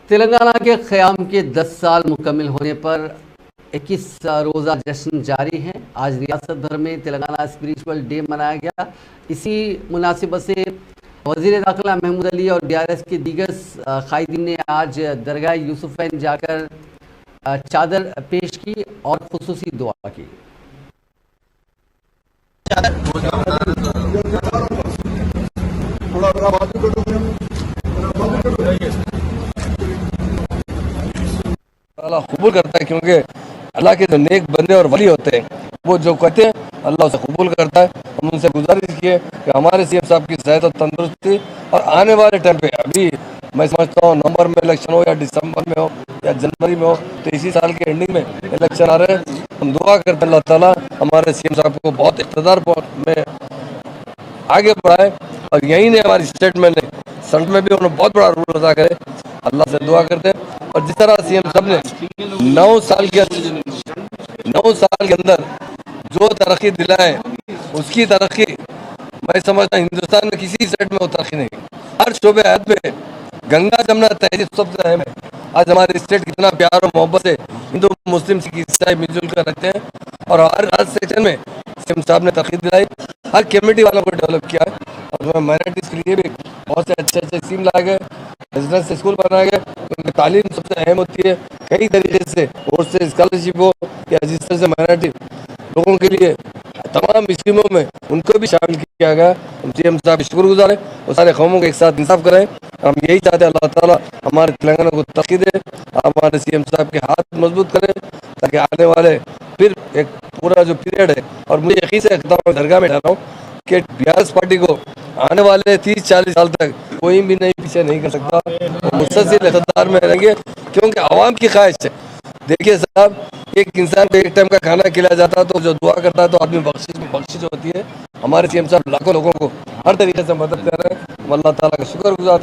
तेलंगाना के क़याम के 10 साल मुकम्मिल होने पर 21 रोज़ा जश्न जारी है। आज रियासत भर में तेलंगाना स्पिरिचुअल डे मनाया गया। इसी मुनासिबत से वज़ीर दाखिला महमूद अली और DRS के दीगर कायदीन ने आज दरगाह यूसुफ़ैन जाकर चादर पेश की और खुसूसी दुआ की। अल्लाह कबूल करता है, क्योंकि अल्लाह के जो नेक बंदे और वली होते हैं वो जो कहते हैं अल्लाह उसे कबूल करता है। हम उनसे गुजारिश किए कि हमारे CM साहब की सेहत और तंदुरुस्ती और आने वाले टाइम पे, अभी मैं समझता हूँ नवंबर में इलेक्शन हो या दिसंबर में हो या जनवरी में हो, तो इसी साल के एंडिंग में इलेक्शन आ रहे हैं। हम दुआ करते हैं अल्लाह ताला हमारे CM साहब को बहुत इक़्तिदार में आगे बढ़ाए और यही ने हमारी स्टेट में सेंटर में भी उन्होंने बहुत बड़ा रोल अदा करे। अल्लाह से दुआ करते हैं। और जिस तरह CM साहब ने 9 साल के अंदर जो तरक्की दिलाए, उसकी तरक्की मैं समझता हिंदुस्तान में किसी स्टेट में वो तरक्की नहीं। हर शोबे हद में गंगा जमुना तहजीब सबसे अहम है। आज हमारे स्टेट कितना प्यार और मोहब्बत से हिंदू मुस्लिम सिख ईसाई मिलजुल कर रहते हैं और हर सेक्शन में CM साहब ने तरक्की दिलाई, हर कम्युनिटी वालों को डेवलप किया है। और माइनॉरिटीज़ के लिए भी बहुत से अच्छे स्कीम लाए गए, रेजिडेंस स्कूल बनाए गए, क्योंकि तालीम सबसे अहम होती है। कई तरीके से और से स्कॉलरशिप हो या जिस तरह से माइनॉरिटी लोगों के लिए तमाम स्कीमों में उनको भी शामिल किया गया। हम CM साहब शुक्रगुजार हैं और सारे कौमों को एक साथ इंसाफ करें। हम यही चाहते हैं अल्लाह ताला हमारे तेलंगाना को तरक्की दे, हमारे CM साहब के हाथ मजबूत करें, ताकि आने वाले फिर एक पूरा जो पीरियड है, और मुझे यकीन से दरगाह में डाला हूँ कि BRS पार्टी को आने वाले 30-40 साल तक कोई भी नहीं पीछे नहीं कर सकता। मुसलसल इक़्तिदार में रहेंगे, क्योंकि आवाम की ख्वाहिश है। देखिए साहब, एक इंसान को एक टाइम का खाना खिलाया जाता है तो जो दुआ करता है तो आदमी बख्शिश होती है। हमारे CM साहब लाखों लोगों को हर तरीके से मदद कर रहे हैं। हम अल्लाह ताला का शुक्रगुजार